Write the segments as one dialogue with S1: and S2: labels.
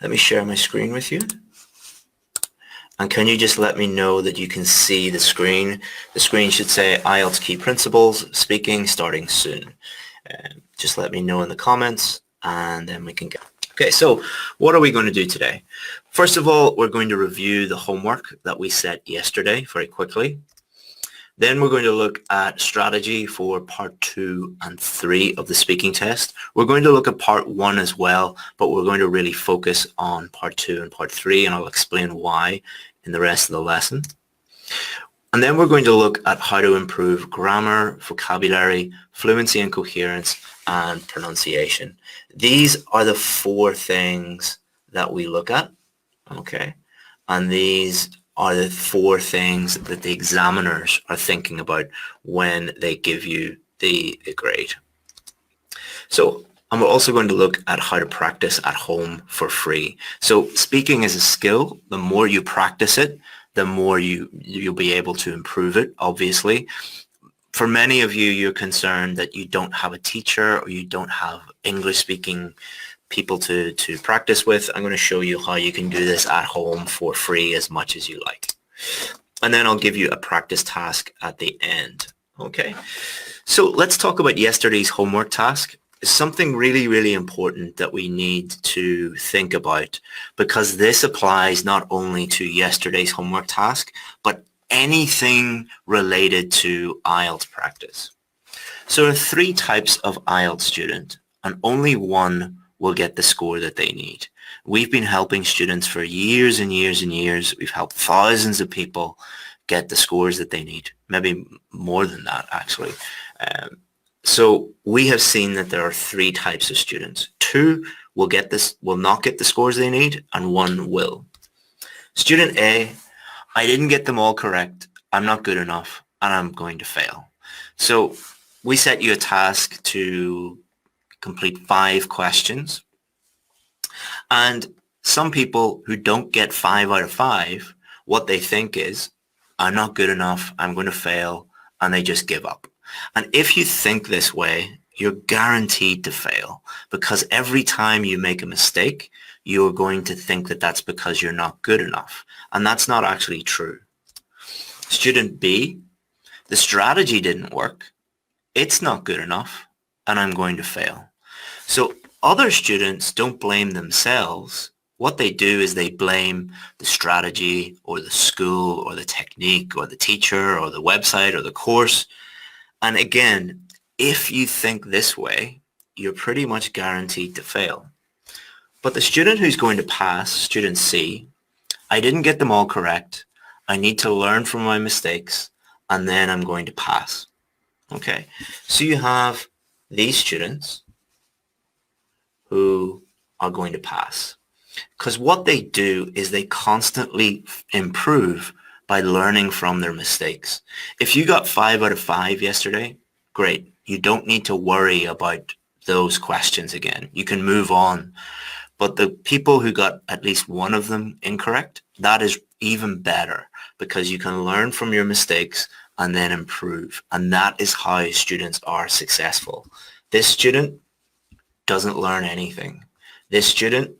S1: Let me share my screen with you. And can you just let me know that you can see the screen? The screen should say IELTS Key Principles, Speaking, Starting Soon. Just let me know in the comments and then we can go. Okay, so what are we going to do today? First of all, we're going to review the homework that we set yesterday very quickly. Then we're going to look at strategy for part 2 and 3 of the speaking test. We're going to look at part 1 as well, but we're going to really focus on part 2 and part 3, and I'll explain why in the rest of the lesson. And then we're going to look at how to improve grammar, vocabulary, fluency and coherence, and pronunciation. These are the 4 things that we look at, okay? And these are the 4 things that the examiners are thinking about when they give you the grade. So, and we're also going to look at how to practice at home for free. So speaking is a skill. The more you practice it, the more you'll be able to improve it, obviously. For many of you, you're concerned that you don't have a teacher or you don't have English-speaking people to practice with. I'm going to show you how you can do this at home for free as much as you like. And then I'll give you a practice task at the end. Okay, so let's talk about yesterday's homework task. It's something really, really important that we need to think about, because this applies not only to yesterday's homework task, but anything related to IELTS practice. So there are 3 types of IELTS student, and only one will get the score that they need. We've been helping students for years and years and years. We've helped thousands of people get the scores that they need, maybe more than that actually. So we have seen that there are 3 types of students. 2 will not get the scores they need, and 1 will. Student A, I didn't get them all correct. I'm not good enough, and I'm going to fail. So we set you a task to complete 5 questions. And some people who don't get 5 out of 5, what they think is, I'm not good enough, I'm going to fail, and they just give up. And if you think this way, you're guaranteed to fail, because every time you make a mistake, you're going to think that that's because you're not good enough. And that's not actually true. Student B, the strategy didn't work. It's not good enough, and I'm going to fail. So other students don't blame themselves. What they do is they blame the strategy or the school or the technique or the teacher or the website or the course. And again, if you think this way, you're pretty much guaranteed to fail. But the student who's going to pass, student C, I didn't get them all correct. I need to learn from my mistakes, and then I'm going to pass. Okay, so you have these students who are going to pass, because what they do is they constantly improve by learning from their mistakes. If you got 5 out of 5 yesterday, great. You don't need to worry about those questions again. You can move on. But the people who got at least one of them incorrect, that is even better, because you can learn from your mistakes and then improve. And that is how students are successful. This student doesn't learn anything. This student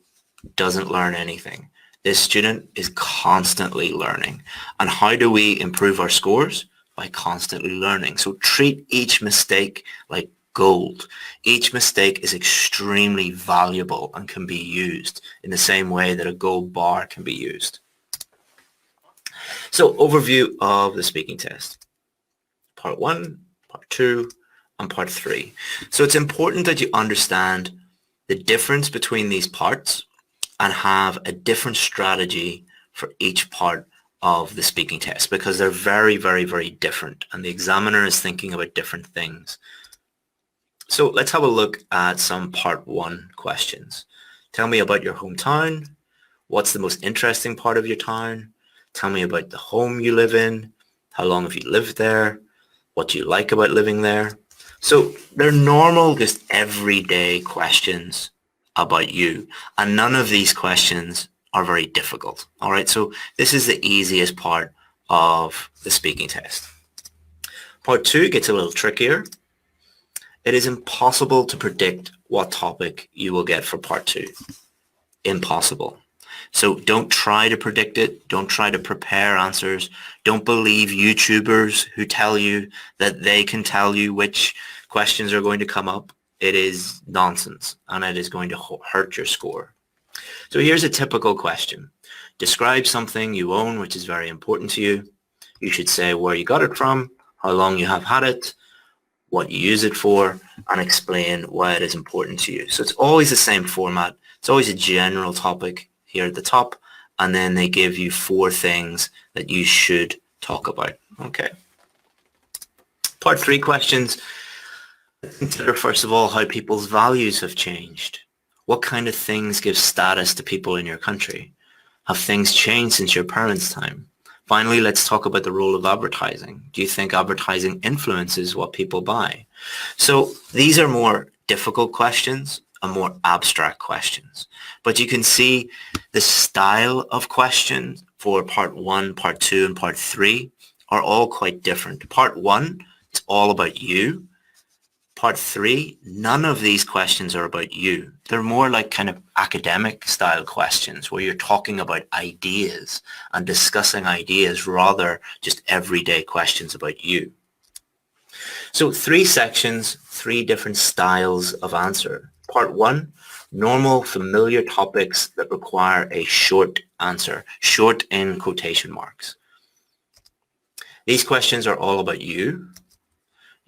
S1: doesn't learn anything. This student is constantly learning. And how do we improve our scores? By constantly learning. So treat each mistake like gold. Each mistake is extremely valuable and can be used in the same way that a gold bar can be used. So overview of the speaking test. Part 1, part 2, and part 3. So it's important that you understand the difference between these parts and have a different strategy for each part of the speaking test, because they're very, very, very different, and the examiner is thinking about different things. So let's have a look at some part 1 questions. Tell me about your hometown. What's the most interesting part of your town? Tell me about the home you live in. How long have you lived there? What do you like about living there? So they're normal, just everyday questions about you. And none of these questions are very difficult. All right, so this is the easiest part of the speaking test. Part 2 gets a little trickier. It is impossible to predict what topic you will get for part 2. impossible. So don't try to predict it. Don't try to prepare answers. Don't believe YouTubers who tell you that they can tell you which questions are going to come up. It is nonsense, and it is going to hurt your score. So here's a typical question. Describe something you own which is very important to you. You should say where you got it from, how long you have had it, what you use it for, and explain why it is important to you. So it's always the same format. It's always a general topic here at the top, and then they give you 4 things that you should talk about. Okay. Part 3 questions. Consider, first of all, how people's values have changed. What kind of things give status to people in your country? Have things changed since your parents' time? Finally, let's talk about the role of advertising. Do you think advertising influences what people buy? So these are more difficult questions and more abstract questions. But you can see the style of questions for part 1, part 2, and part 3 are all quite different. Part 1, it's all about you. Part 3, none of these questions are about you. They're more like kind of academic style questions where you're talking about ideas and discussing ideas rather just everyday questions about you. So 3 sections, 3 different styles of answer. Part 1, normal familiar topics that require a short answer, short in quotation marks. These questions are all about you.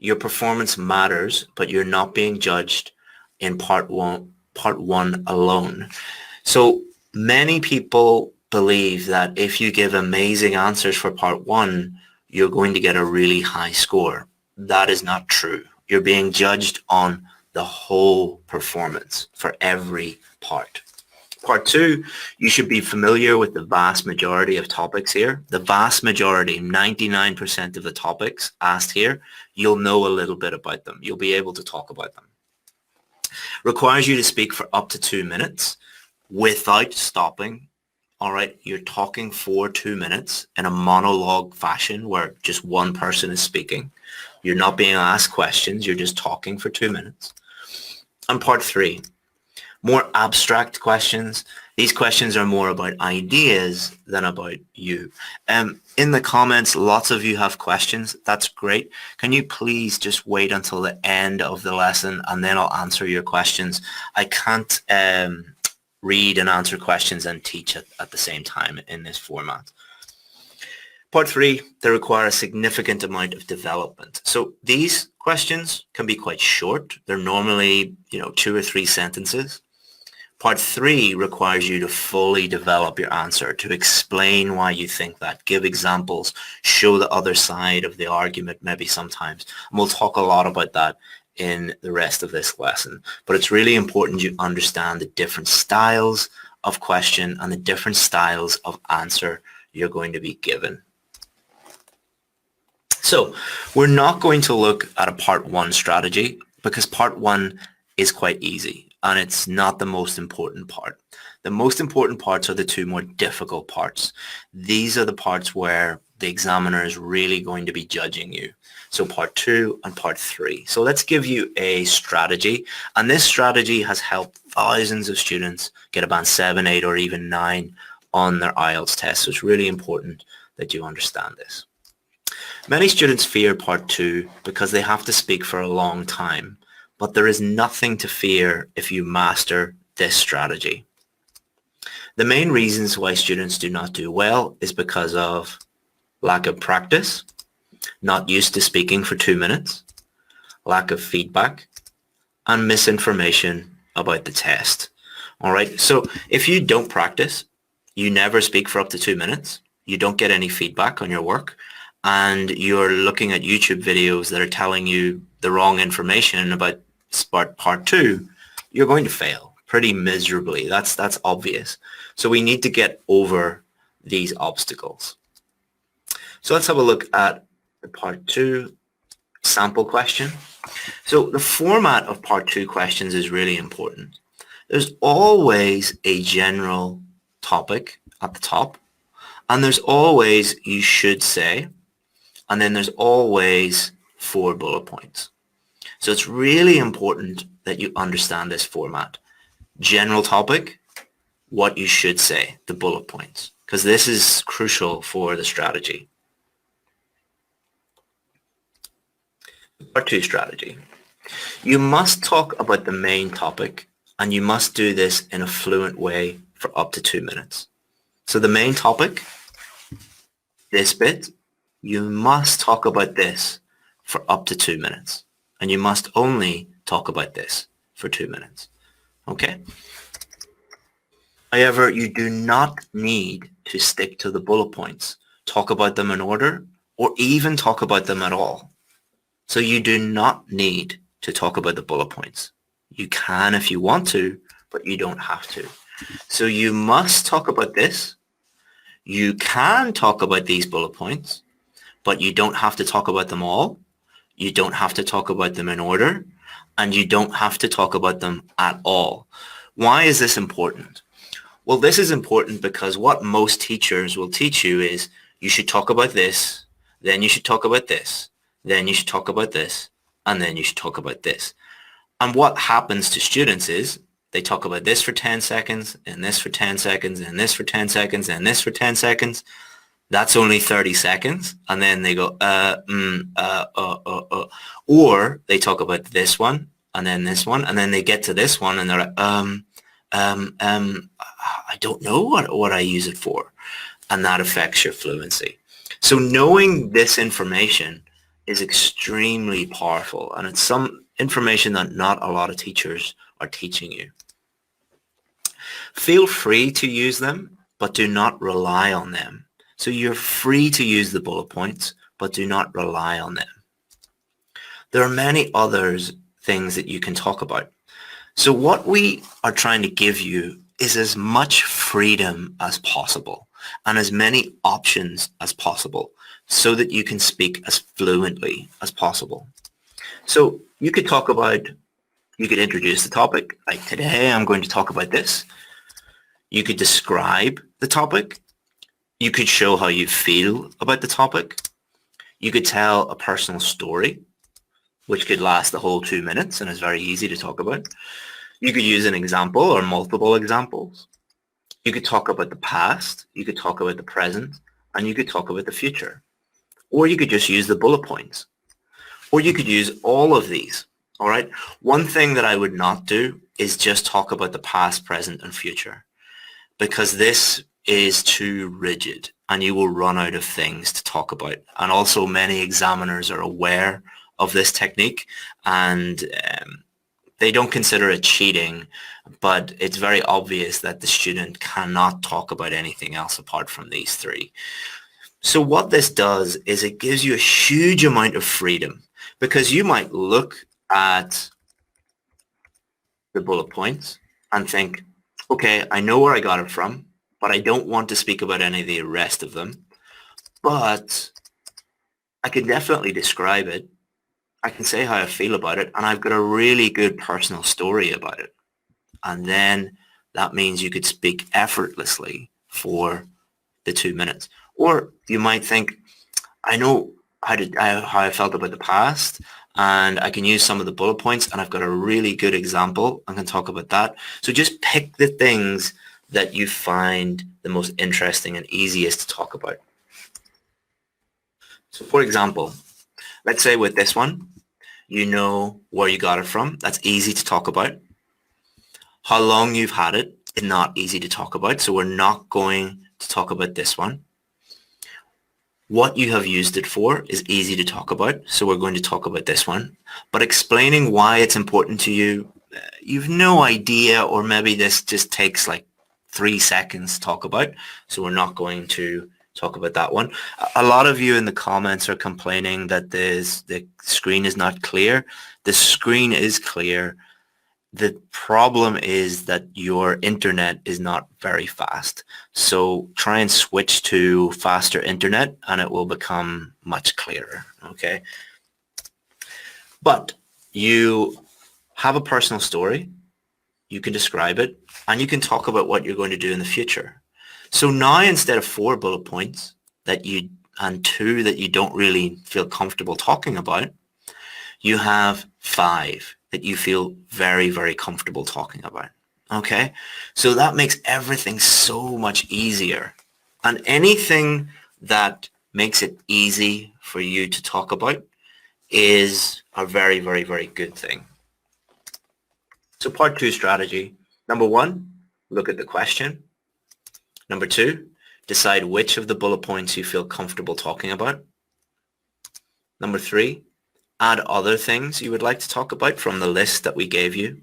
S1: Your performance matters, but you're not being judged in part one alone. So many people believe that if you give amazing answers for part 1, you're going to get a really high score. That is not true. You're being judged on the whole performance for every part. Part 2, you should be familiar with the vast majority of topics here. The vast majority, 99% of the topics asked here, you'll know a little bit about them. You'll be able to talk about them. Requires you to speak for up to 2 minutes without stopping. All right, you're talking for 2 minutes in a monologue fashion where just one person is speaking. You're not being asked questions. You're just talking for 2 minutes. And part 3, more abstract questions. These questions are more about ideas than about you. In the comments, lots of you have questions. That's great. Can you please just wait until the end of the lesson and then I'll answer your questions. I can't read and answer questions and teach at the same time in this format. Part 3, they require a significant amount of development. So these questions can be quite short. They're normally, 2 or 3 sentences. Part 3 requires you to fully develop your answer, to explain why you think that, give examples, show the other side of the argument maybe sometimes. And we'll talk a lot about that in the rest of this lesson. But it's really important you understand the different styles of question and the different styles of answer you're going to be given. So we're not going to look at a part 1 strategy because part 1 is quite easy and it's not the most important part. The most important parts are the 2 more difficult parts. These are the parts where the examiner is really going to be judging you. So part 2 and part 3. So let's give you a strategy, and this strategy has helped thousands of students get a band 7, 8 or even 9 on their IELTS test. So it's really important that you understand this. Many students fear part 2 because they have to speak for a long time, but there is nothing to fear if you master this strategy. The main reasons why students do not do well is because of lack of practice, not used to speaking for 2 minutes, lack of feedback, and misinformation about the test. All right, so if you don't practice, you never speak for up to 2 minutes, you don't get any feedback on your work, and you're looking at YouTube videos that are telling you the wrong information about part 2, you're going to fail pretty miserably. That's obvious. So we need to get over these obstacles. So let's have a look at the part 2 sample question. So the format of part 2 questions is really important. There's always a general topic at the top, and there's always you should say, and then there's always 4 bullet points. So it's really important that you understand this format. General topic, what you should say, the bullet points, because this is crucial for the strategy. Part 2 strategy. You must talk about the main topic, and you must do this in a fluent way for up to 2 minutes. So the main topic, this bit, you must talk about this for up to 2 minutes. And you must only talk about this for 2 minutes. Okay? However, you do not need to stick to the bullet points. Talk about them in order, or even talk about them at all. So you do not need to talk about the bullet points. You can if you want to, but you don't have to. So you must talk about this. You can talk about these bullet points, but you don't have to talk about them all. You don't have to talk about them in order, and you don't have to talk about them at all. Why is this important? Well, this is important because what most teachers will teach you is you should talk about this, then you should talk about this, then you should talk about this, and then you should talk about this. And what happens to students is they talk about this for 10 seconds, and this for 10 seconds, and this for 10 seconds, and this for 10 seconds. That's only 30 seconds. And then they go, Or they talk about this one, and then this one, and then they get to this one, and they're like, I don't know what I use it for. And that affects your fluency. So knowing this information is extremely powerful, and it's some information that not a lot of teachers are teaching you. Feel free to use them, but do not rely on them. So you're free to use the bullet points, but do not rely on them. There are many other things that you can talk about. So what we are trying to give you is as much freedom as possible and as many options as possible so that you can speak as fluently as possible. So you could talk about, you could introduce the topic, like today I'm going to talk about this. You could describe the topic. You could show how you feel about the topic. You could tell a personal story, which could last the whole 2 minutes and is very easy to talk about. You could use an example or multiple examples. You could talk about the past. You could talk about the present, and you could talk about the future. Or you could just use the bullet points. Or you could use all of these. All right. One thing that I would not do is just talk about the past, present, and future, because this is too rigid and you will run out of things to talk about. And also many examiners are aware of this technique, and they don't consider it cheating, but it's very obvious that the student cannot talk about anything else apart from these three. So what this does is it gives you a huge amount of freedom, because you might look at the bullet points and think, okay, I know where I got it from, but I don't want to speak about any of the rest of them. But I can definitely describe it. I can say how I feel about it, and I've got a really good personal story about it. And then that means you could speak effortlessly for the 2 minutes. Or you might think, I know how I felt about the past, and I can use some of the bullet points, and I've got a really good example and can talk about that. So just pick the things that you find the most interesting and easiest to talk about. So for example, let's say with this one, you know where you got it from. That's easy to talk about. How long you've had it is not easy to talk about, so we're not going to talk about this one. What you have used it for is easy to talk about, so we're going to talk about this one. But explaining why it's important to you, you've no idea, or maybe this just takes like 3 seconds to talk about, so we're not going to talk about that one. A lot of you in the comments are complaining that the screen is not clear. The screen is clear. The problem is that your internet is not very fast. So try and switch to faster internet and it will become much clearer, okay? But you have a personal story, you can describe it, and you can talk about what you're going to do in the future. So now instead of 4 bullet points and 2 that you don't really feel comfortable talking about, you have 5 that you feel very, very comfortable talking about. Okay, so that makes everything so much easier. And anything that makes it easy for you to talk about is a very, very, very good thing. So part 2 strategy. Number 1, look at the question. Number 2, decide which of the bullet points you feel comfortable talking about. Number 3, add other things you would like to talk about from the list that we gave you.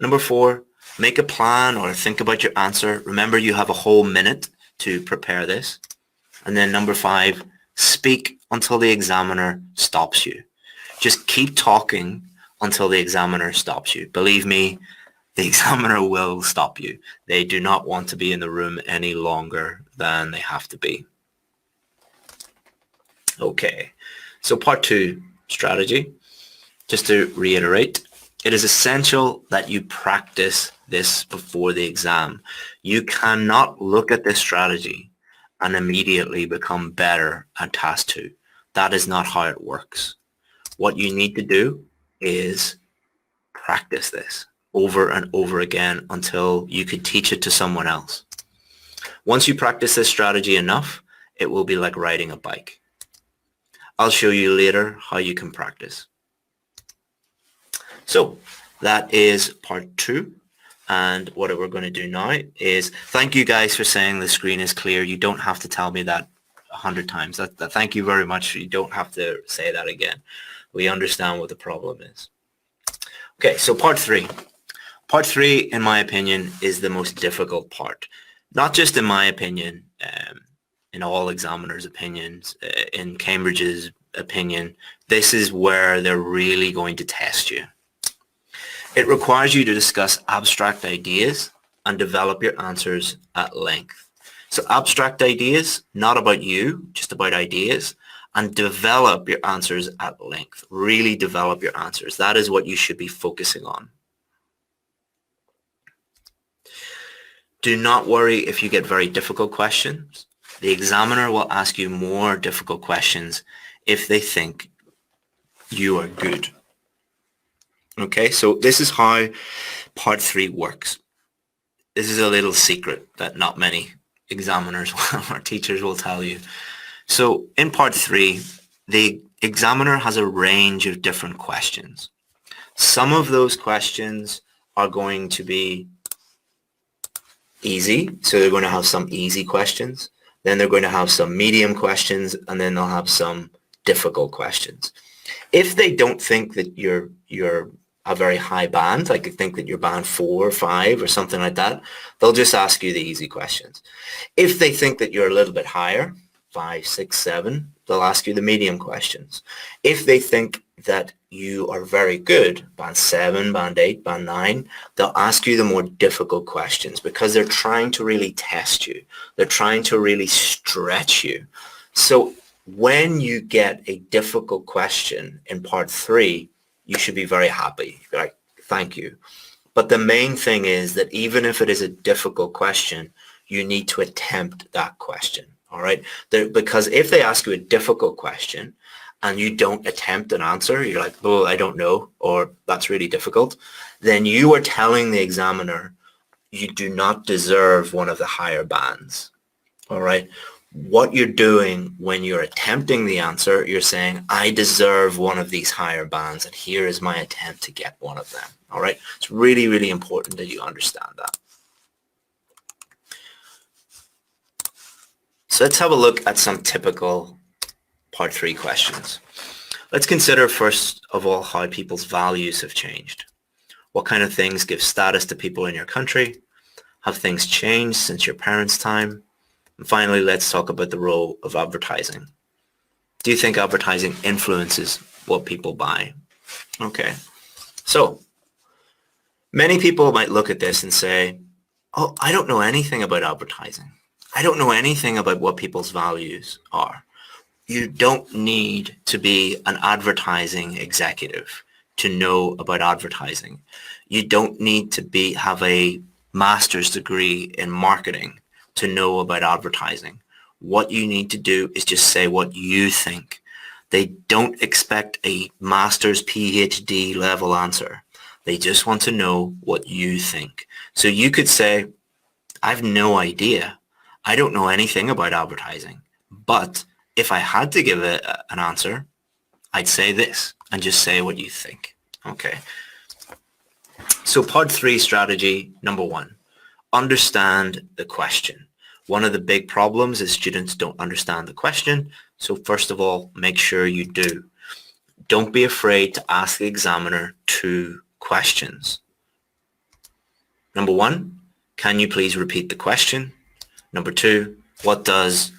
S1: Number 4, make a plan or think about your answer. Remember, you have a whole minute to prepare this. And then number 5, speak until the examiner stops you. Just keep talking until the examiner stops you. Believe me, the examiner will stop you. They do not want to be in the room any longer than they have to be. Okay, so part 2 strategy. Just to reiterate, it is essential that you practice this before the exam. You cannot look at this strategy and immediately become better at task 2. That is not how it works. What you need to do is practice this over and over again until you could teach it to someone else. Once you practice this strategy enough, it will be like riding a bike. I'll show you later how you can practice. So that is part 2. And what we're going to do now is thank you guys for saying the screen is clear. You don't have to tell me that 100 times. Thank you very much. You don't have to say that again. We understand what the problem is. Okay, so part 3. Part 3, in my opinion, is the most difficult part. Not just in my opinion, in all examiners' opinions, in Cambridge's opinion. This is where they're really going to test you. It requires you to discuss abstract ideas and develop your answers at length. So abstract ideas, not about you, just about ideas, and develop your answers at length. Really develop your answers. That is what you should be focusing on. Do not worry if you get very difficult questions. The examiner will ask you more difficult questions if they think you are good. Okay, so this is how part 3 works. This is a little secret that not many examiners or teachers will tell you. So in part 3, the examiner has a range of different questions. Some of those questions are going to be easy, so they're going to have some easy questions. Then they're going to have some medium questions, and then they'll have some difficult questions. If they don't think that you're a very high band, like they think that you're band 4 or 5 or something like that, they'll just ask you the easy questions. If they think that you're a little bit higher, 5, 6, 7, they'll ask you the medium questions. If they think that you are very good, band 7, band 8, band 9, they'll ask you the more difficult questions because they're trying to really test you. They're trying to really stretch you. So when you get a difficult question in part 3, you should be very happy. You're like, thank you. But the main thing is that even if it is a difficult question, you need to attempt that question. All right. Because if they ask you a difficult question and you don't attempt an answer, you're like, oh, I don't know, or that's really difficult, then you are telling the examiner you do not deserve one of the higher bands. All right. What you're doing when you're attempting the answer, you're saying, I deserve one of these higher bands, and here is my attempt to get one of them. All right. It's really, really important that you understand that. So let's have a look at some typical part 3 questions. Let's consider first of all how people's values have changed. What kind of things give status to people in your country? Have things changed since your parents' time? And finally, let's talk about the role of advertising. Do you think advertising influences what people buy? Okay, so many people might look at this and say, oh, I don't know anything about advertising. I don't know anything about what people's values are. You don't need to be an advertising executive to know about advertising. You don't need to have a master's degree in marketing to know about advertising. What you need to do is just say what you think. They don't expect a master's PhD level answer. They just want to know what you think. So you could say, I've no idea. I don't know anything about advertising. But if I had to give an answer, I'd say this, and just say what you think. Okay. So part 3 strategy number 1, understand the question. One of the big problems is students don't understand the question. So first of all, make sure you do. Don't be afraid to ask the examiner 2 questions. Number 1, can you please repeat the question? Number 2, what does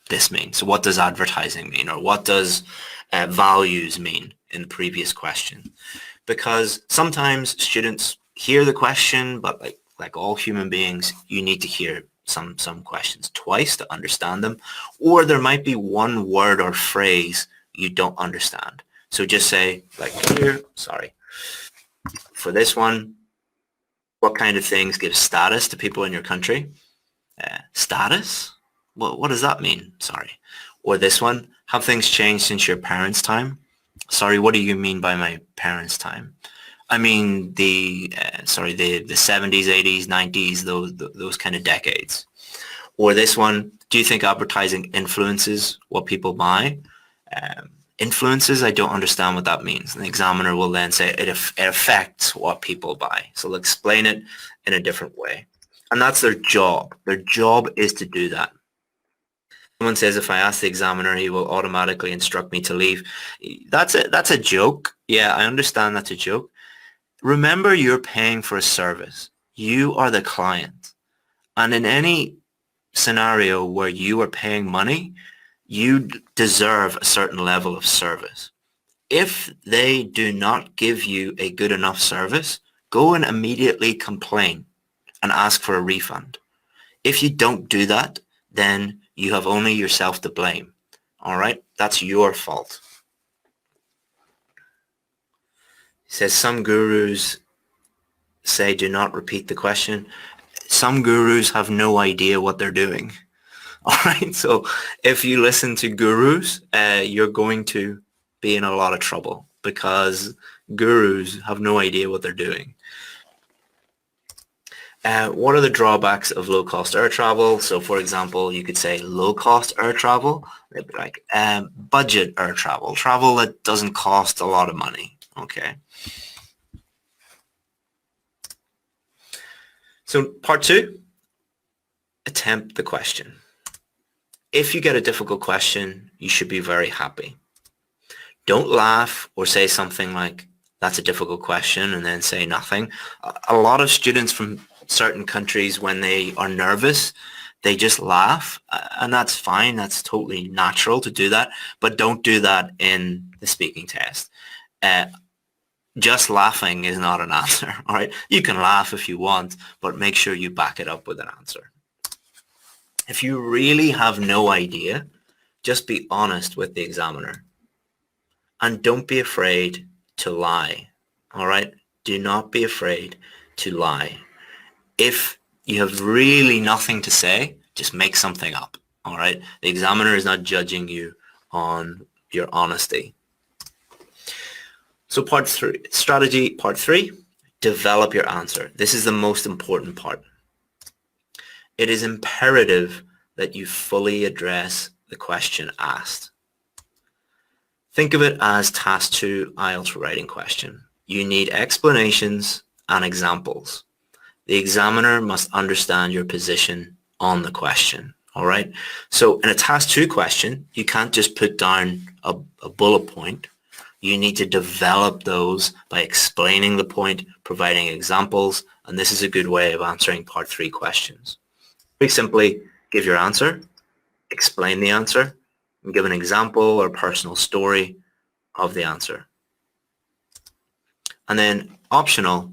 S1: this mean? So what does advertising mean, or what does values mean in the previous question? Because sometimes students hear the question, but like all human beings, you need to hear some questions twice to understand them, or there might be one word or phrase you don't understand. So just say, like here, sorry, for this one, what kind of things give status to people in your country? Status? What does that mean? Sorry. Or this one, have things changed since your parents' time? Sorry, what do you mean by my parents' time? I mean the 70s, 80s, 90s, those kind of decades. Or this one, do you think advertising influences what people buy? Influences, I don't understand what that means. And the examiner will then say it affects what people buy. So they'll explain it in a different way. And that's their job. Their job is to do that. Someone says if I ask the examiner, he will automatically instruct me to leave. That's it. That's a joke. Yeah, I understand that's a joke. Remember, you're paying for a service. You are the client. And in any scenario where you are paying money, you deserve a certain level of service. If they do not give you a good enough service, go and immediately complain and ask for a refund. If you don't do that, then you have only yourself to blame. All right? That's your fault. It says some gurus say do not repeat the question. Some gurus have no idea what they're doing. All right, so if you listen to gurus, you're going to be in a lot of trouble because gurus have no idea what they're doing. What are the drawbacks of low-cost air travel? So, for example, you could say low-cost air travel. They'd be like budget air travel, travel that doesn't cost a lot of money. Okay. So, part 2, attempt the question. If you get a difficult question, you should be very happy. Don't laugh or say something like, that's a difficult question, and then say nothing. A lot of students from certain countries, when they are nervous, they just laugh, and that's fine. That's totally natural to do that, but don't do that in the speaking test. Just laughing is not an answer, all right? You can laugh if you want, but make sure you back it up with an answer. If you really have no idea, just be honest with the examiner. And don't be afraid to lie, all right? Do not be afraid to lie. If you have really nothing to say, just make something up, all right? The examiner is not judging you on your honesty. So part 3, strategy part 3, develop your answer. This is the most important part. It is imperative that you fully address the question asked. Think of it as task 2 IELTS writing question. You need explanations and examples. The examiner must understand your position on the question, all right? So in a task 2 question, you can't just put down a bullet point. You need to develop those by explaining the point, providing examples, and this is a good way of answering part 3 questions. Very simply, give your answer, explain the answer, and give an example or personal story of the answer. And then optional,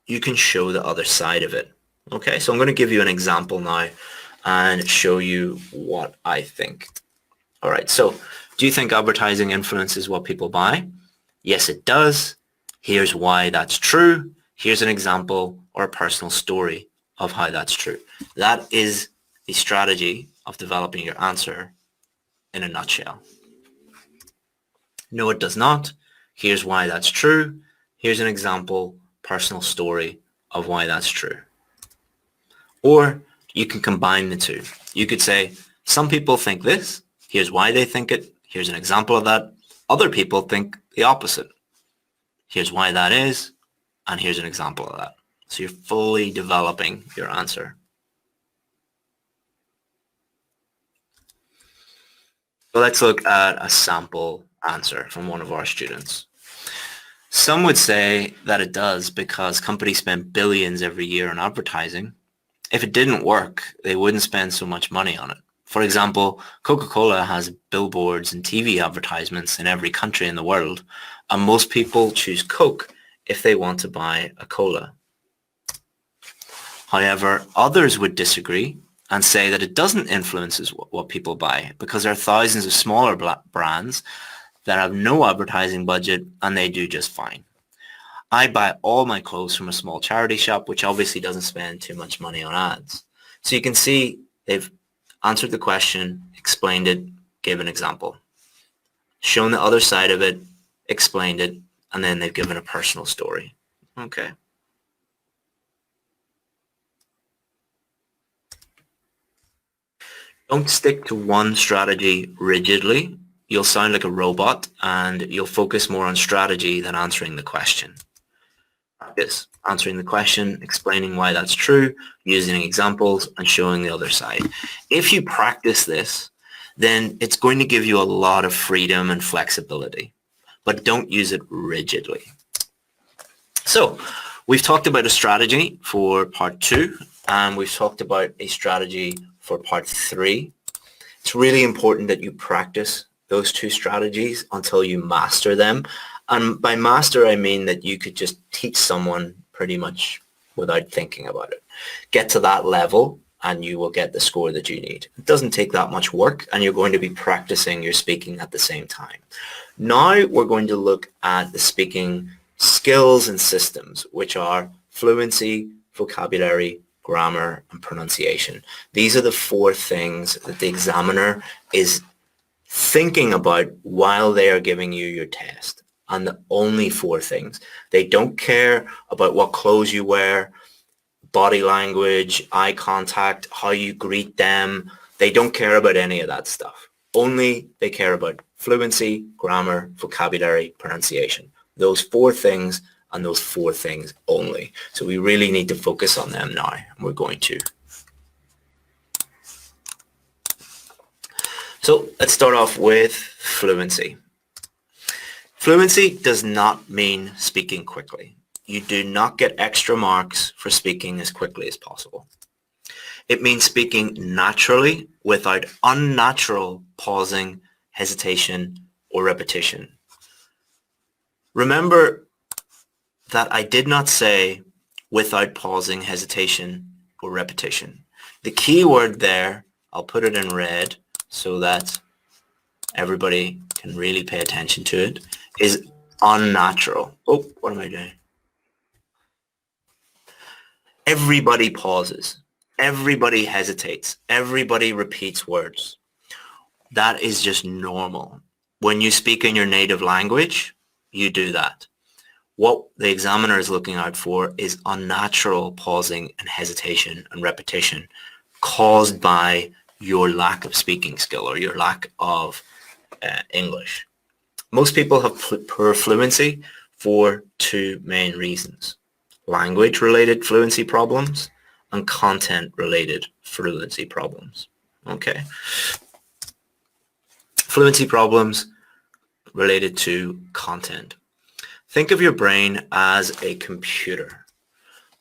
S1: you can show the other side of it. Okay, so I'm going to give you an example now and show you what I think. All right, so do you think advertising influences what people buy? Yes, it does. Here's why that's true. Here's an example or a personal story of how that's true. That is the strategy of developing your answer in a nutshell. No, it does not. Here's why that's true. Here's an example, personal story of why that's true. Or you can combine the two. You could say, some people think this, here's why they think it, here's an example of that. Other people think the opposite. Here's why that is, and here's an example of that. So you're fully developing your answer. So let's look at a sample answer from one of our students. Some would say that it does because companies spend billions every year on advertising. If it didn't work, they wouldn't spend so much money on it. For example, Coca-Cola has billboards and TV advertisements in every country in the world, and most people choose Coke if they want to buy a cola. However, others would disagree and say that it doesn't influence what people buy because there are thousands of smaller brands that have no advertising budget and they do just fine. I buy all my clothes from a small charity shop, which obviously doesn't spend too much money on ads. So you can see they've answered the question, explained it, gave an example, shown the other side of it, explained it, and then they've given a personal story. Okay. Don't stick to one strategy rigidly. You'll sound like a robot and you'll focus more on strategy than answering the question. Practice answering the question, explaining why that's true, using examples, and showing the other side. If you practice this, then it's going to give you a lot of freedom and flexibility, but don't use it rigidly. So we've talked about a strategy for part 2, and we've talked about a strategy for part 3. It's really important that you practice those 2 strategies until you master them. And by master, I mean that you could just teach someone pretty much without thinking about it. Get to that level and you will get the score that you need. It doesn't take that much work and you're going to be practicing your speaking at the same time. Now we're going to look at the speaking skills and systems, which are fluency, vocabulary, grammar, and pronunciation. These are the 4 things that the examiner is thinking about while they are giving you your test. And the only 4 things. They don't care about what clothes you wear, body language, eye contact, how you greet them. They don't care about any of that stuff. Only they care about fluency, grammar, vocabulary, pronunciation. Those 4 things and those 4 things only. So we really need to focus on them now, and we're going to. So let's start off with fluency. Fluency does not mean speaking quickly. You do not get extra marks for speaking as quickly as possible. It means speaking naturally without unnatural pausing, hesitation, or repetition. Remember that I did not say without pausing, hesitation, or repetition. The key word there, I'll put it in red so that everybody can really pay attention to it, is unnatural. Oh, what am I doing? Everybody pauses. Everybody hesitates. Everybody repeats words. That is just normal. When you speak in your native language, you do that. What the examiner is looking out for is unnatural pausing and hesitation and repetition caused by your lack of speaking skill or your lack of English. Most people have poor fluency for 2 main reasons: language-related fluency problems and content-related fluency problems. Okay. Fluency problems related to content. Think of your brain as a computer.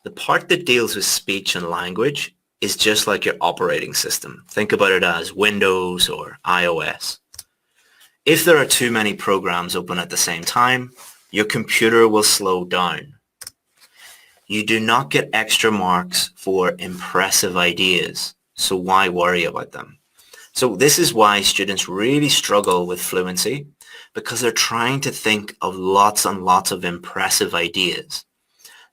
S1: The part that deals with speech and language is just like your operating system. Think about it as Windows or iOS. If there are too many programs open at the same time, your computer will slow down. You do not get extra marks for impressive ideas, so why worry about them? So this is why students really struggle with fluency, because they're trying to think of lots and lots of impressive ideas.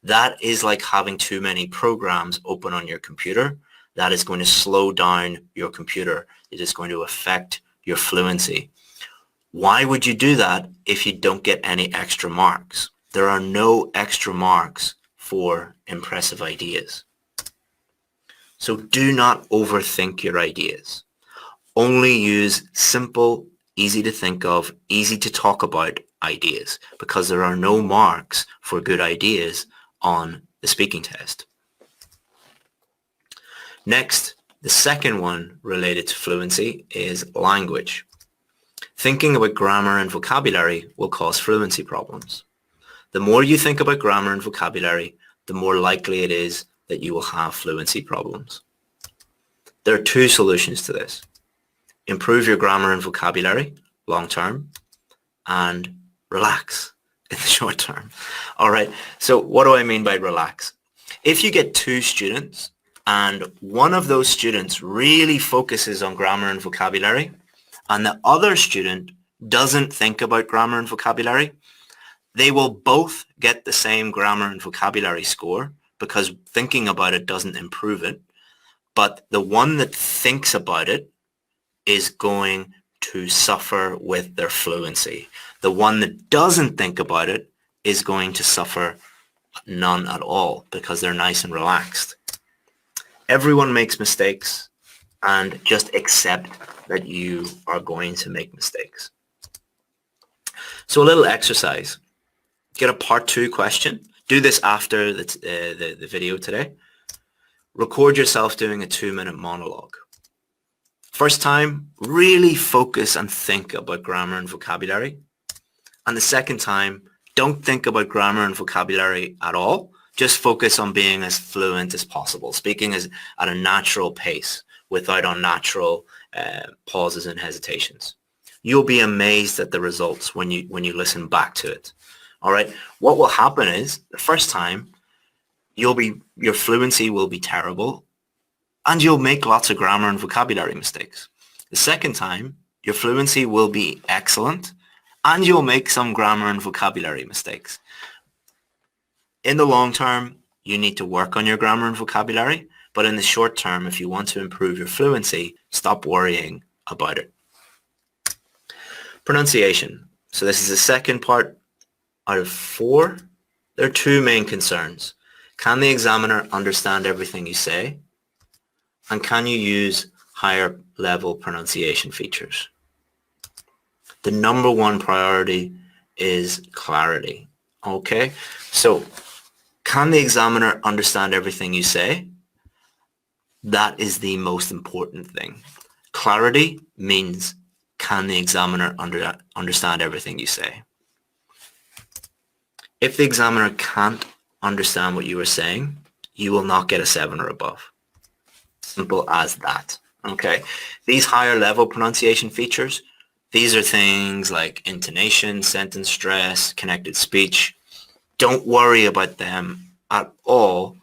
S1: That is like having too many programs open on your computer. That is going to slow down your computer. It is going to affect your fluency. Why would you do that if you don't get any extra marks? There are no extra marks for impressive ideas. So do not overthink your ideas. Only use simple, easy to think of, easy to talk about ideas, because there are no marks for good ideas on the speaking test. Next, the second one related to fluency is language. Thinking about grammar and vocabulary will cause fluency problems. The more you think about grammar and vocabulary, the more likely it is that you will have fluency problems. There are two solutions to this. Improve your grammar and vocabulary long term, and relax in the short term. All right, so what do I mean by relax? If you get two students and one of those students really focuses on grammar and vocabulary and the other student doesn't think about grammar and vocabulary, they will both get the same grammar and vocabulary score because thinking about it doesn't improve it. But the one that thinks about it is going to suffer with their fluency. The one that doesn't think about it is going to suffer none at all because they're nice and relaxed. Everyone makes mistakes, and just accept that you are going to make mistakes. So a little exercise. Get a part 2 question. Do this after the video today. Record yourself doing a 2-minute monologue. First time, really focus and think about grammar and vocabulary. And the second time, don't think about grammar and vocabulary at all. Just focus on being as fluent as possible, speaking at a natural pace without unnatural pauses and hesitations. You'll be amazed at the results when you listen back to it. All right. What will happen is the first time your fluency will be terrible and you'll make lots of grammar and vocabulary mistakes. The second time, your fluency will be excellent and you'll make some grammar and vocabulary mistakes. In the long term, you need to work on your grammar and vocabulary, but in the short term, if you want to improve your fluency, stop worrying about it. Pronunciation. So this is the second part out of 4. There are 2 main concerns. Can the examiner understand everything you say? And can you use higher level pronunciation features? The number 1 priority is clarity. Okay, so can the examiner understand everything you say? That is the most important thing. Clarity means, can the examiner understand everything you say? If the examiner can't understand what you are saying, you will not get a 7 or above. Simple as that. Okay. These higher level pronunciation features, these are things like intonation, sentence stress, connected speech. Don't worry about them at all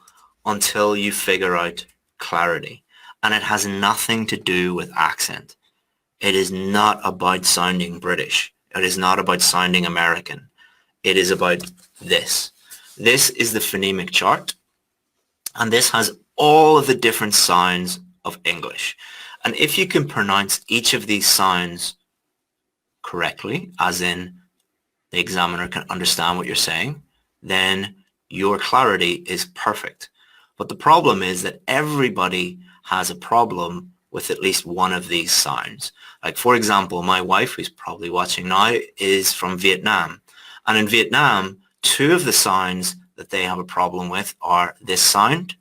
S1: until you figure out clarity. And it has nothing to do with accent. It is not about sounding British. It is not about sounding American. It is about this. This is the phonemic chart. And this has all of the different sounds of English. And if you can pronounce each of these sounds correctly, as in the examiner can understand what you're saying, then your clarity is perfect. But the problem is that everybody has a problem with at least one of these sounds. Like, for example, my wife, who's probably watching now, is from Vietnam. And in Vietnam, 2 of the sounds that they have a problem with are this sound,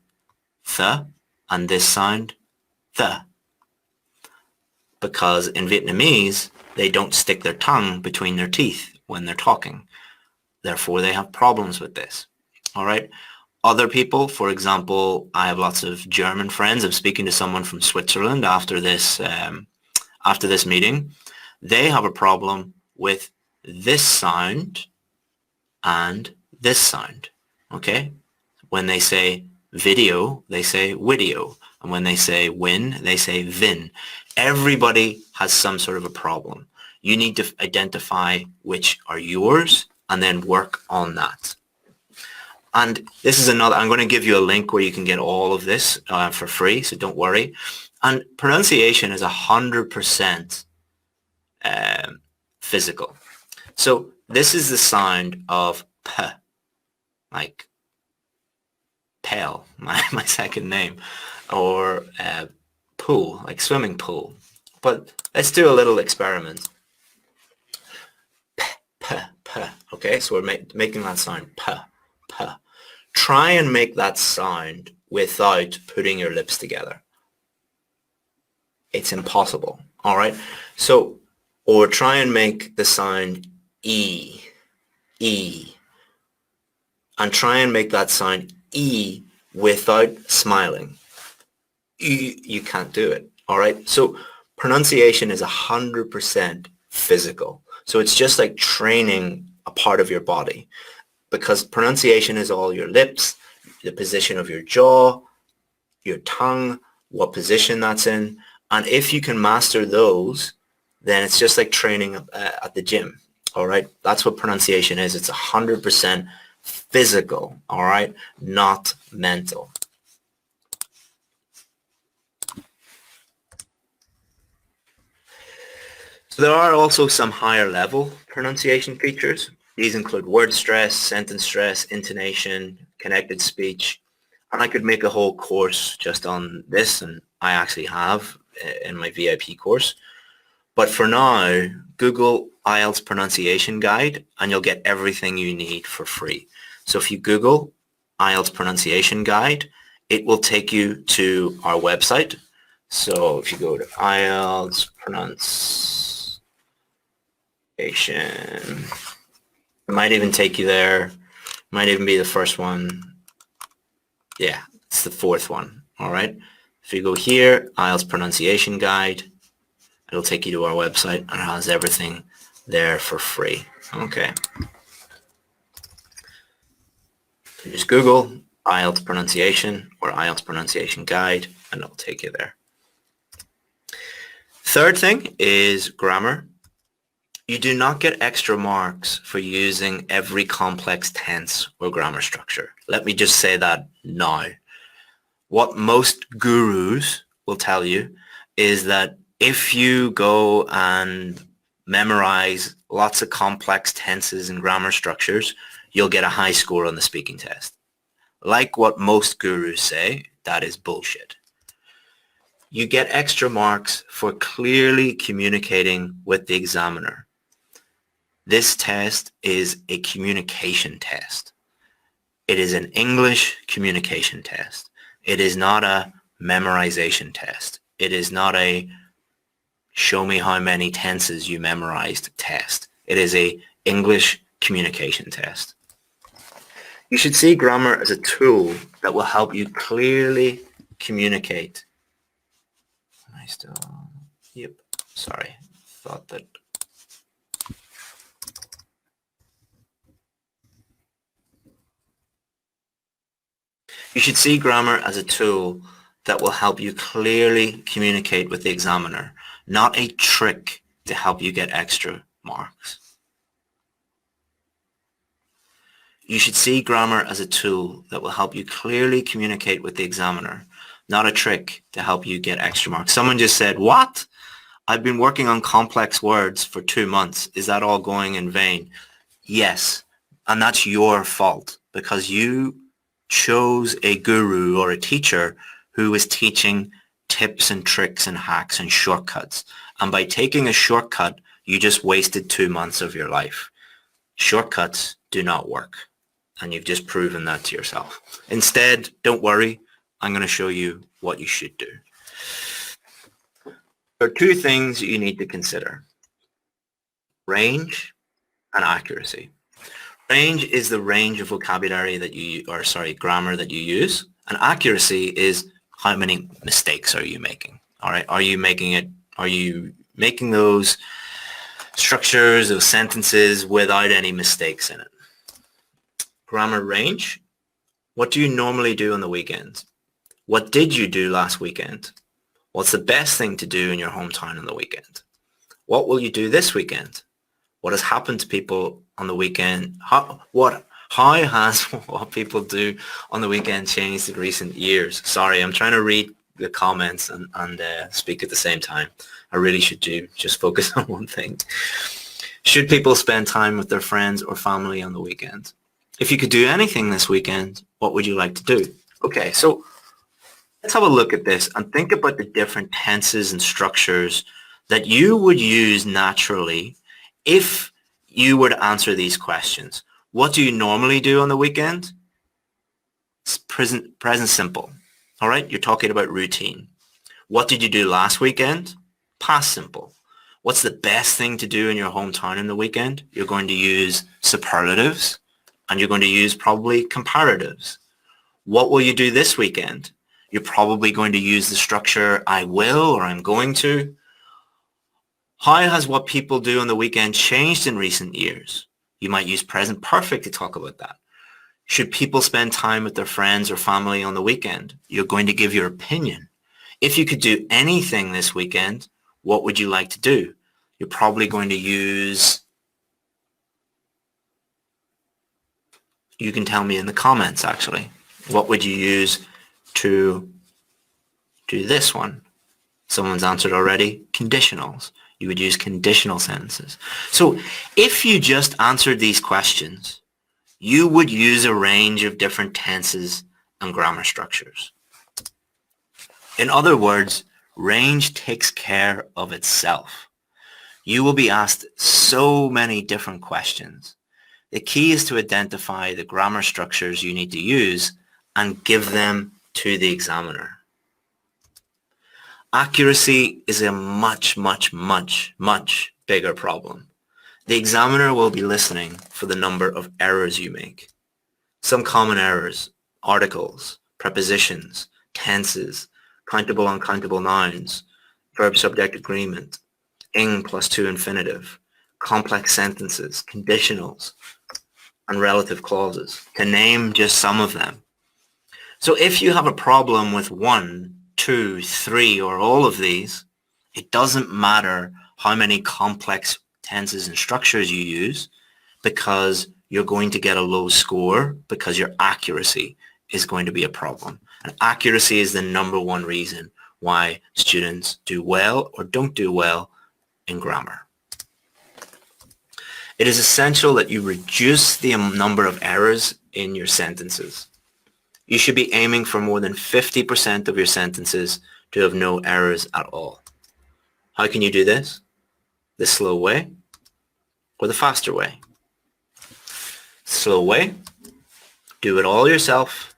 S1: th, and this sound, th. Because in Vietnamese, they don't stick their tongue between their teeth when they're talking. Therefore, they have problems with this. All right. Other people, for example, I have lots of German friends. I'm speaking to someone from Switzerland after this meeting. They have a problem with this sound and this sound. Okay. When they say video, they say video. And when they say win, they say vin. Everybody has some sort of a problem. You need to identify which are yours and then work on that. And this is another, I'm going to give you a link where you can get all of this for free, so don't worry. And pronunciation is 100% physical. So this is the sound of p, like tail, my second name, or pool, like swimming pool. But let's do a little experiment. P, p. Okay, so we're making that sound, p, p. Try and make that sound without putting your lips together. It's impossible, all right? So, or try and make the sound E, E, and try and make that sound E without smiling. You can't do it, all right? So pronunciation is 100% physical. So it's just like training a part of your body, because pronunciation is all your lips, the position of your jaw, your tongue, what position that's in. And if you can master those, then it's just like training at the gym, all right? That's what pronunciation is. It's 100% physical, all right? Not mental. So there are also some higher level pronunciation features. These include word stress, sentence stress, intonation, connected speech. And I could make a whole course just on this, and I actually have in my VIP course. But for now, Google IELTS pronunciation guide and you'll get everything you need for free. So if you Google IELTS pronunciation guide, it will take you to our website. So if you go to IELTS pronunciation, it might even take you there. Might even be the first one. Yeah, it's the fourth one. All right. If you go here, IELTS pronunciation guide, it'll take you to our website and it has everything there for free. Okay. So just Google IELTS pronunciation or IELTS pronunciation guide and it'll take you there. Third thing is grammar. You do not get extra marks for using every complex tense or grammar structure. Let me just say that now. What most gurus will tell you is that if you go and memorize lots of complex tenses and grammar structures, you'll get a high score on the speaking test. Like what most gurus say, that is bullshit. You get extra marks for clearly communicating with the examiner. This test is a communication test. It is an English communication test. It is not a memorization test. It is not a show me how many tenses you memorized test. It is a English communication test. You should see grammar as a tool that will help you clearly communicate. Yep, sorry, thought that. You should see grammar as a tool that will help you clearly communicate with the examiner, not a trick to help you get extra marks. You should see grammar as a tool that will help you clearly communicate with the examiner, not a trick to help you get extra marks. Someone just said, what? I've been working on complex words for 2 months. Is that all going in vain? Yes, and that's your fault because you chose a guru or a teacher who was teaching tips and tricks and hacks and shortcuts. And by taking a shortcut, you just wasted 2 months of your life. Shortcuts do not work. And you've just proven that to yourself. Instead, don't worry. I'm going to show you what you should do. There are 2 things you need to consider. Range and accuracy. Range is the range of vocabulary that grammar that you use. And accuracy is how many mistakes are you making? All right. Are you making those structures, those sentences without any mistakes in it? Grammar range. What do you normally do on the weekend? What did you do last weekend? What's the best thing to do in your hometown on the weekend? What will you do this weekend? What has happened to people on the weekend? How has what people do on the weekend changed in recent years? Sorry, I'm trying to read the comments and speak at the same time. I really should just focus on one thing. Should people spend time with their friends or family on the weekend? If you could do anything this weekend, what would you like to do? Okay, so let's have a look at this and think about the different tenses and structures that you would use naturally if you were to answer these questions. What do you normally do on the weekend? It's present simple. All right, you're talking about routine. What did you do last weekend? Past simple. What's the best thing to do in your hometown in the weekend? You're going to use superlatives and you're going to use probably comparatives. What will you do this weekend? You're probably going to use the structure I will or I'm going to. How has what people do on the weekend changed in recent years? You might use present perfect to talk about that. Should people spend time with their friends or family on the weekend? You're going to give your opinion. If you could do anything this weekend, what would you like to do? You're probably going to use, you can tell me in the comments actually, what would you use to do this one? Someone's answered already, conditionals. You would use conditional sentences. So if you just answered these questions, you would use a range of different tenses and grammar structures. In other words, range takes care of itself. You will be asked so many different questions. The key is to identify the grammar structures you need to use and give them to the examiner. Accuracy is a much bigger problem. The examiner will be listening for the number of errors you make. Some common errors: articles, prepositions, tenses, countable uncountable nouns, verb-subject agreement, ing plus to infinitive, complex sentences, conditionals, and relative clauses, to name just some of them. So if you have a problem with 1, 2, 3, or all of these, it doesn't matter how many complex tenses and structures you use, because you're going to get a low score because your accuracy is going to be a problem. And accuracy is the number one reason why students do well or don't do well in grammar. It is essential that you reduce the number of errors in your sentences. You should be aiming for more than 50% of your sentences to have no errors at all. How can you do this? The slow way or the faster way? Slow way, do it all yourself.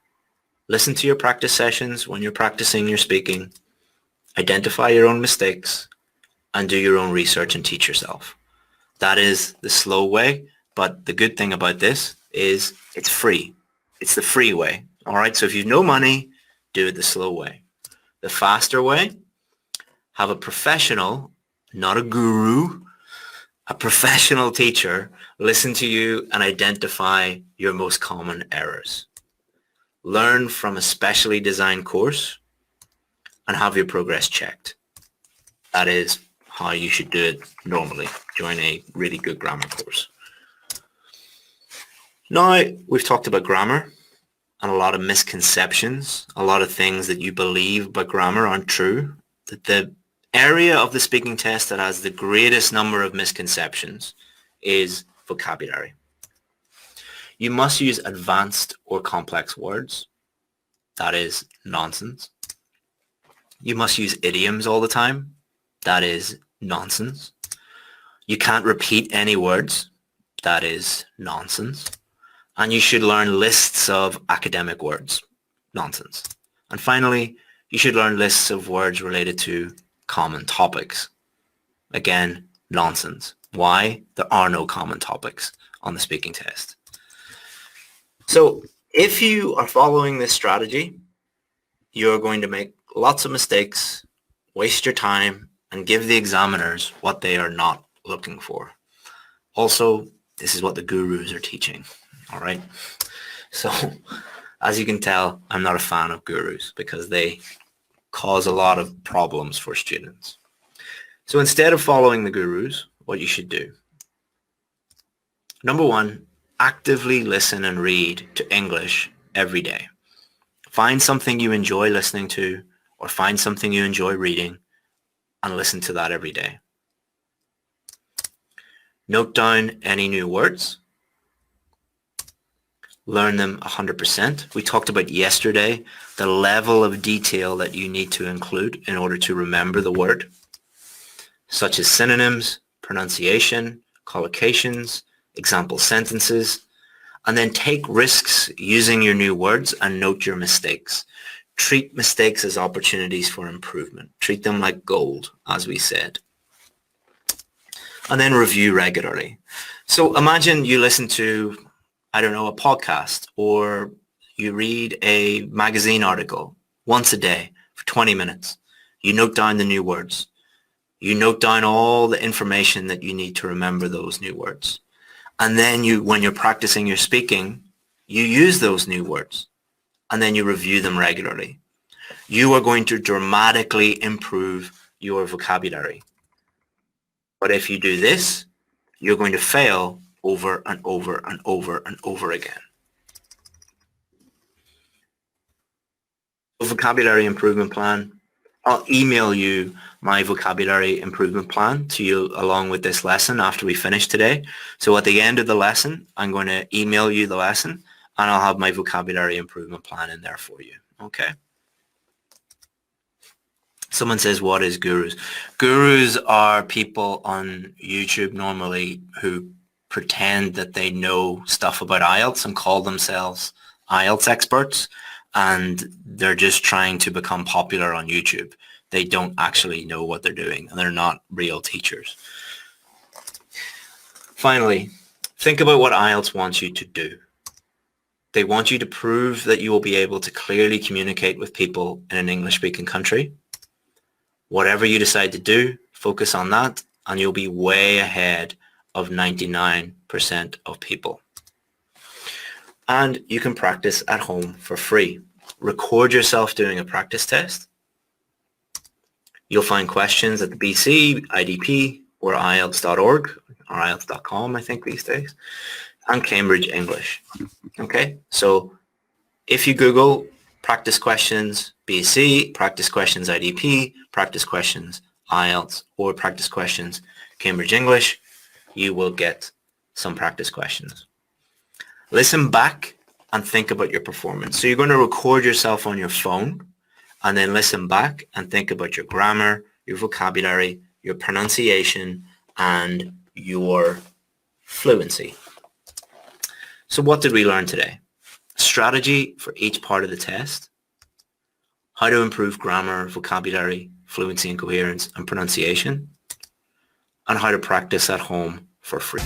S1: Listen to your practice sessions when you're practicing your speaking. Identify your own mistakes and do your own research and teach yourself. That is the slow way, but the good thing about this is it's free. It's the free way. All right, so if you've no money, do it the slow way. The faster way, have a professional, not a guru, a professional teacher listen to you and identify your most common errors. Learn from a specially designed course and have your progress checked. That is how you should do it normally. Join a really good grammar course. Now, we've talked about grammar and a lot of misconceptions, a lot of things that you believe about grammar aren't true. That the area of the speaking test that has the greatest number of misconceptions is vocabulary. You must use advanced or complex words. That is nonsense. You must use idioms all the time. That is nonsense. You can't repeat any words. That is nonsense. And you should learn lists of academic words. Nonsense. And finally, you should learn lists of words related to common topics. Again, nonsense. Why? There are no common topics on the speaking test. So if you are following this strategy, you're going to make lots of mistakes, waste your time, and give the examiners what they are not looking for. Also, this is what the gurus are teaching. All right. So as you can tell, I'm not a fan of gurus because they cause a lot of problems for students. So instead of following the gurus, what you should do. Number one, actively listen and read to English every day. Find something you enjoy listening to or find something you enjoy reading and listen to that every day. Note down any new words. learn them 100%. We talked about yesterday the level of detail that you need to include in order to remember the word, such as synonyms, pronunciation, collocations, example sentences, and then take risks using your new words and note your mistakes. Treat mistakes as opportunities for improvement. Treat them like gold, as we said. And then review regularly. So imagine you listen to, I don't know, a podcast, or you read a magazine article once a day for 20 minutes. You note down the new words. You note down all the information that you need to remember those new words. And then when you're practicing your speaking, you use those new words, and then you review them regularly. You are going to dramatically improve your vocabulary. But if you do this, you're going to fail over and over and over and over again. Vocabulary improvement plan. I'll email you my vocabulary improvement plan to you along with this lesson after we finish today. So at the end of the lesson, I'm going to email you the lesson, and I'll have my vocabulary improvement plan in there for you. Okay. Someone says, what is gurus? Gurus are people on YouTube normally who pretend that they know stuff about IELTS and call themselves IELTS experts, and they're just trying to become popular on YouTube. They don't actually know what they're doing, and they're not real teachers. Finally, think about what IELTS wants you to do. They want you to prove that you will be able to clearly communicate with people in an English-speaking country. Whatever you decide to do, focus on that, and you'll be way ahead of 99% of people. And you can practice at home for free. Record yourself doing a practice test. You'll find questions at the BC, IDP, or IELTS.org, or IELTS.com, I think these days, and Cambridge English. Okay, so if you Google practice questions BC, practice questions IDP, practice questions IELTS, or practice questions Cambridge English, you will get some practice questions. Listen back and think about your performance. So you're going to record yourself on your phone, and then listen back and think about your grammar, your vocabulary, your pronunciation, and your fluency. So what did we learn today? Strategy for each part of the test, how to improve grammar, vocabulary, fluency and coherence, and pronunciation, and how to practice at home for free.